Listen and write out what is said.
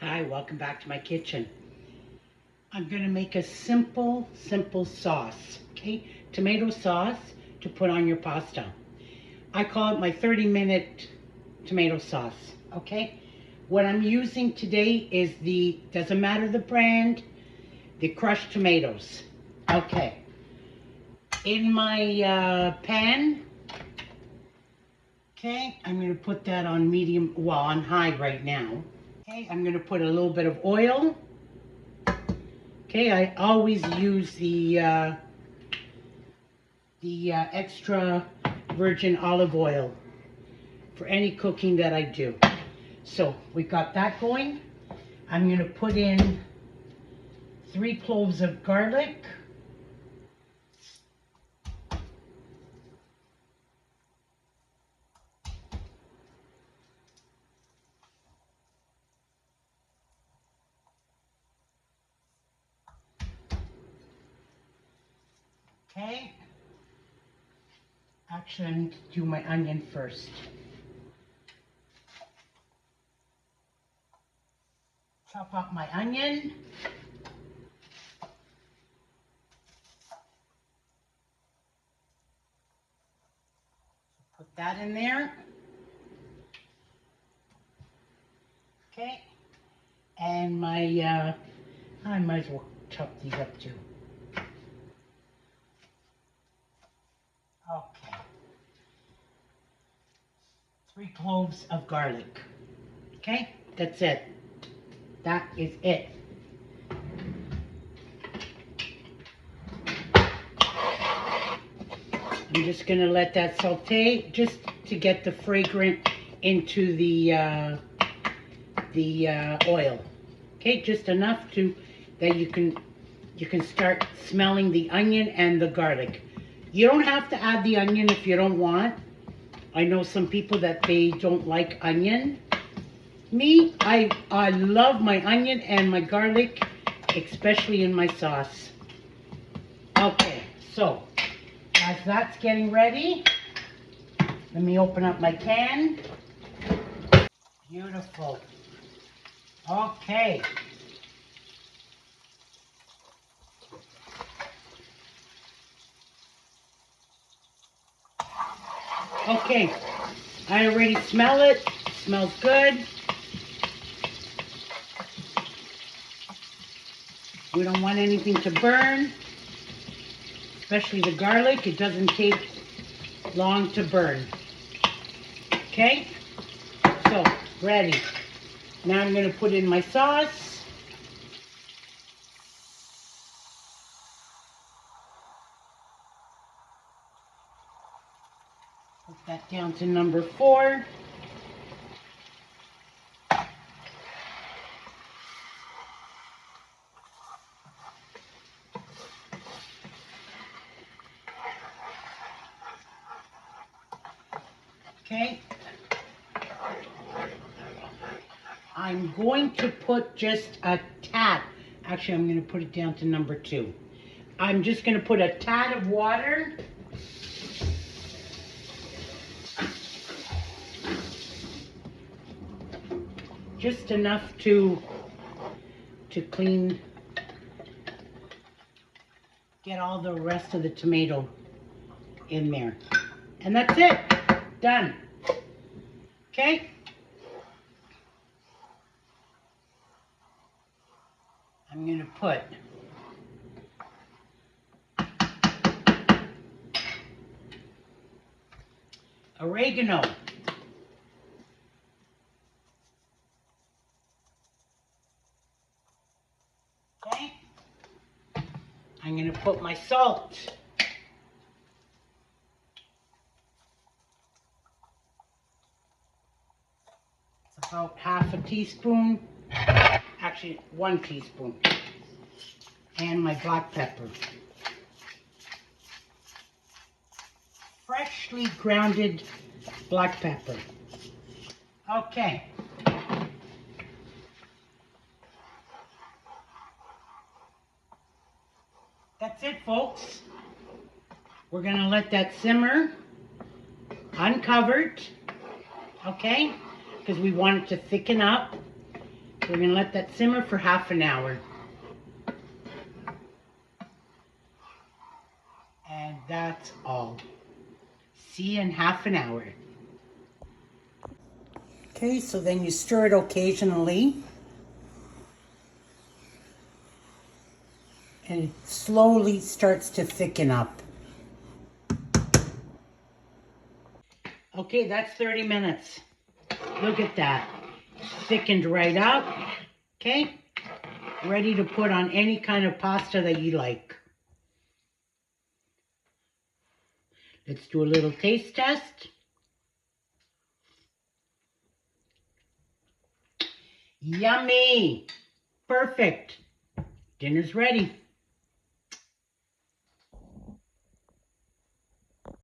Hi, welcome back to my kitchen. I'm going to make a simple sauce, okay? Tomato sauce to put on your pasta. I call it my 30-minute tomato sauce, okay? What I'm using today is doesn't matter the brand, the crushed tomatoes. Okay. In my pan, okay, I'm going to put that on medium, well, on high right now. Okay, I'm going to put a little bit of oil. Okay, I always use the extra virgin olive oil for any cooking that I do. So we got that going. I'm going to put in 3 cloves of garlic. Okay. Actually, I need to do my onion first. Chop up my onion. Put that in there. Okay. And my, I might as well chop these up too. Okay. 3 cloves of garlic. Okay, that's it. That is it. I'm just going to let that saute just to get the fragrance into the oil. Okay, just enough that you can start smelling the onion and the garlic. You don't have to add the onion if you don't want. I know some people that they don't like onion. Me, I love my onion and my garlic, especially in my sauce. Okay, so as that's getting ready, let me open up my can. Beautiful. Okay. Okay, I already smell it. Smells good. We don't want anything to burn, especially the garlic. It doesn't take long to burn. Okay, so ready. Now I'm going to put in my sauce. Put that down to number 4. Okay. I'm going to put just a tad. Actually, I'm going to put it down to number 2. I'm just going to put a tad of water. Just enough to clean, get all the rest of the tomato in there. And that's it. Done. Okay? I'm going to put oregano. Okay? I'm going to put my salt. It's about half a teaspoon. Actually, 1 teaspoon. And my black pepper. Freshly grounded black pepper. Okay. That's it, folks. We're going to let that simmer uncovered, okay? Because we want it to thicken up. We're going to let that simmer for half an hour. And that's all. See you in half an hour. Okay, so then you stir it occasionally. And it slowly starts to thicken up. Okay, that's 30 minutes. Look at that. Thickened right up. Okay? Ready to put on any kind of pasta that you like. Let's do a little taste test. Yummy! Perfect. Dinner's ready.